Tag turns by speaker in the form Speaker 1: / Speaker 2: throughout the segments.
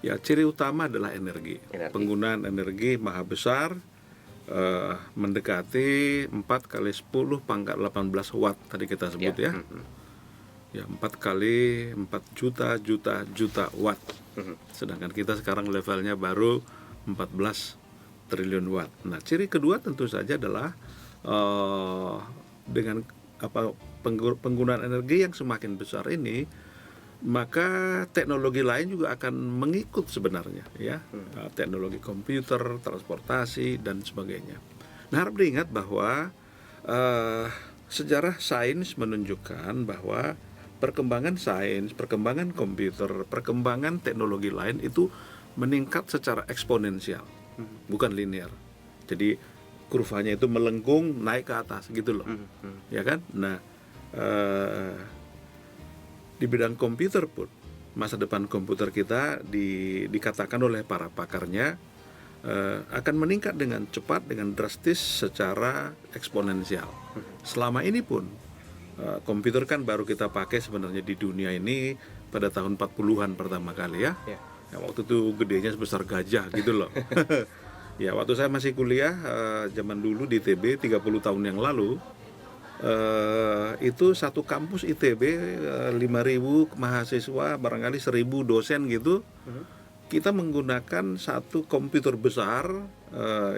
Speaker 1: Ya, ciri utama adalah energi.
Speaker 2: Energi.
Speaker 1: Penggunaan energi maha besar, mendekati 4 kali 10 pangkat 18 watt tadi kita sebut ya. Ya, 4 kali 4 juta watt. Sedangkan kita sekarang levelnya baru 14 triliun watt. Nah, ciri kedua tentu saja adalah dengan penggunaan energi yang semakin besar ini, maka teknologi lain juga akan mengikut sebenarnya ya. Teknologi komputer, transportasi dan sebagainya. Nah, harap diingat bahwa sejarah sains menunjukkan bahwa perkembangan sains, perkembangan komputer, perkembangan teknologi lain itu meningkat secara eksponensial, bukan linear. Jadi kurvanya itu melengkung naik ke atas gitu loh, ya kan? Nah, di bidang komputer pun masa depan komputer kita dikatakan oleh para pakarnya akan meningkat dengan cepat, dengan drastis, secara eksponensial. Selama ini pun komputer kan baru kita pakai sebenarnya di dunia ini pada tahun 40-an pertama kali ya. Ya, waktu itu gedenya sebesar gajah gitu loh. Ya, waktu saya masih kuliah zaman dulu di ITB 30 tahun yang lalu, itu satu kampus ITB 5.000 mahasiswa, barangkali 1.000 dosen gitu. Kita menggunakan satu komputer besar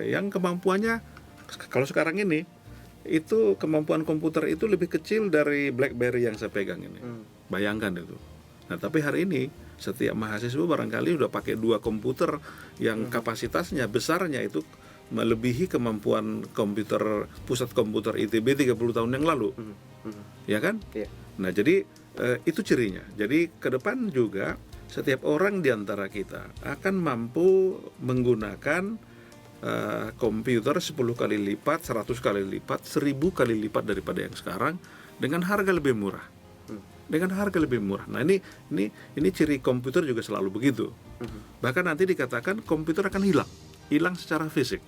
Speaker 1: yang kemampuannya, kalau sekarang ini itu kemampuan komputer itu lebih kecil dari BlackBerry yang saya pegang ini. Bayangkan itu. Nah, tapi hari ini setiap mahasiswa barangkali udah pakai 2 komputer yang kapasitasnya besarnya itu melebihi kemampuan komputer pusat komputer ITB 30 tahun yang lalu. Ya kan? Nah, jadi itu cirinya. Jadi ke depan juga setiap orang di antara kita akan mampu menggunakan komputer 10 kali lipat, 100 kali lipat, 1000 kali lipat daripada yang sekarang dengan harga lebih murah. Dengan harga lebih murah. Nah, ini ciri komputer juga selalu begitu. Bahkan nanti dikatakan komputer akan hilang secara fisik.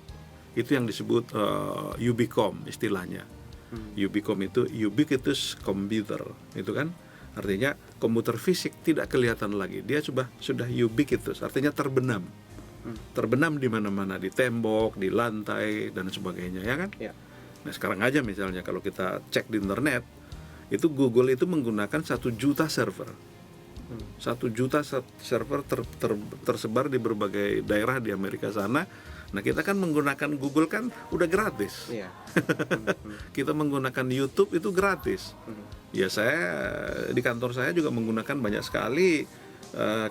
Speaker 1: Itu yang disebut Ubicom istilahnya. Ubicom itu ubiquitous computer, itu kan artinya komputer fisik tidak kelihatan lagi. Dia sudah ubiquitous, artinya terbenam. Terbenam di mana-mana, di tembok, di lantai dan sebagainya, ya kan? Ya. Nah, sekarang aja misalnya kalau kita cek di internet, itu Google itu menggunakan 1 juta server. 1 juta server tersebar di berbagai daerah di Amerika sana. Nah, kita kan menggunakan Google kan udah gratis. Kita menggunakan YouTube itu gratis. Ya, saya di kantor saya juga menggunakan banyak sekali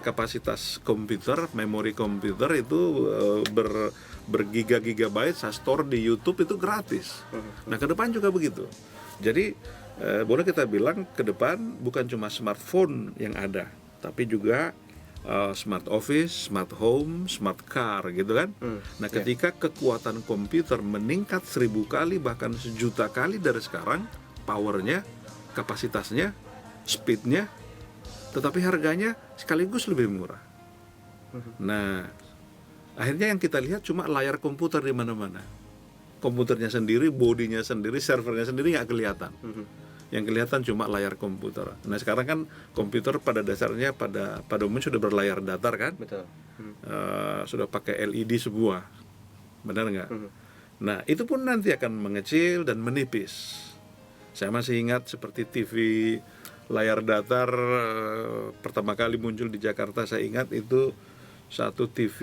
Speaker 1: kapasitas komputer, memori komputer itu bergiga-gigabyte saya store di YouTube itu gratis. Nah, ke depan juga begitu. Jadi boleh kita bilang ke depan bukan cuma smartphone yang ada, tapi juga smart office, smart home, smart car gitu kan. Nah, ketika kekuatan komputer meningkat 1000 kali bahkan 1 juta kali dari sekarang, powernya, kapasitasnya, speednya, tetapi harganya sekaligus lebih murah. Nah, akhirnya yang kita lihat cuma layar komputer di mana-mana. Komputernya sendiri, bodinya sendiri, servernya sendiri nggak kelihatan. Yang kelihatan cuma layar komputer. Nah, sekarang kan komputer pada dasarnya pada umumnya sudah berlayar datar kan? Betul. Sudah pakai LED semua, benar nggak? Nah, itu pun nanti akan mengecil dan menipis. Saya masih ingat seperti TV layar datar pertama kali muncul di Jakarta. Saya ingat itu satu TV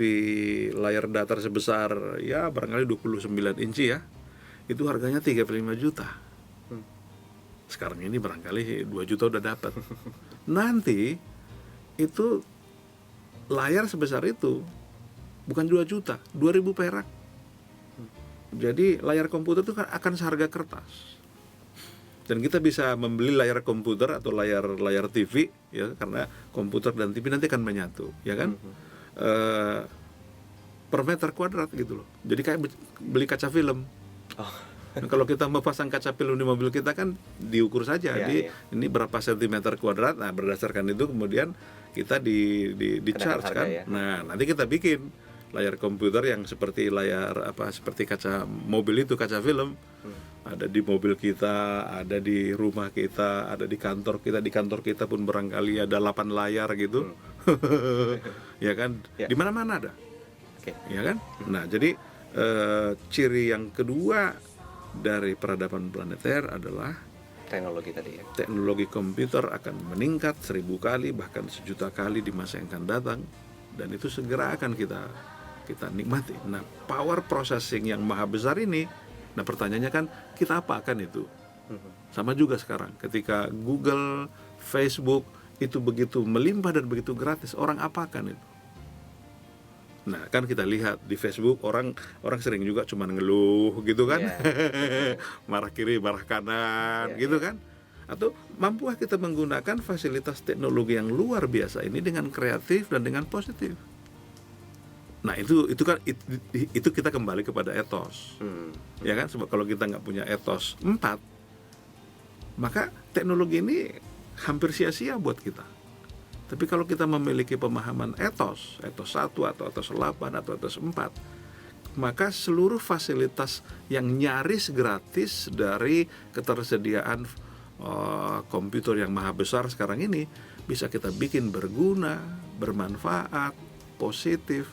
Speaker 1: layar datar sebesar ya barangkali 29 inci ya. Itu harganya 35 juta. Sekarang ini barangkali 2 juta udah dapat. Nanti itu layar sebesar itu bukan 2 juta, 2.000 perak. Jadi layar komputer itu akan seharga kertas. Dan kita bisa membeli layar komputer atau layar TV ya, karena komputer dan TV nanti akan menyatu, ya kan? Per meter kuadrat gitu loh. Jadi kayak beli kaca film. Nah, kalau kita mau pasang kaca film di mobil kita kan diukur saja ini berapa sentimeter kuadrat. Nah, berdasarkan itu kemudian kita di charge kan. Nah, nanti kita bikin layar komputer yang seperti layar seperti kaca mobil itu, kaca film. ada di mobil kita, ada di rumah kita, ada di kantor kita. Di kantor kita pun barangkali ada 8 layar gitu. Ya kan?
Speaker 2: Ya.
Speaker 1: Di mana-mana ada.
Speaker 2: Oke.
Speaker 1: Ya kan? Nah, jadi ciri yang kedua dari peradaban planeter adalah
Speaker 2: Teknologi tadi ya.
Speaker 1: teknologi komputer akan meningkat 1000 kali bahkan 1.000.000 kali di masa yang akan datang, dan itu segera akan kita nikmati. Nah, power processing yang maha besar ini, nah pertanyaannya kan kita apakan itu? Sama juga sekarang ketika Google, Facebook itu begitu melimpah dan begitu gratis, orang apakan itu? Nah, kan kita lihat di Facebook orang sering juga cuma ngeluh gitu kan. Marah kiri, marah kanan gitu kan. Atau mampukah kita menggunakan fasilitas teknologi yang luar biasa ini dengan kreatif dan dengan positif? Nah, itu kan itu kita kembali kepada etos. Ya kan, sebab kalau kita nggak punya etos 4, maka teknologi ini hampir sia-sia buat kita. Tapi kalau kita memiliki pemahaman etos 1 atau etos 8 atau etos 4, maka seluruh fasilitas yang nyaris gratis dari ketersediaan komputer yang maha besar sekarang ini bisa kita bikin berguna, bermanfaat, positif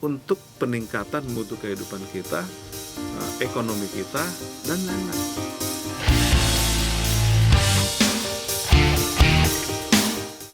Speaker 1: untuk peningkatan mutu kehidupan kita, ekonomi kita, dan lain-lain.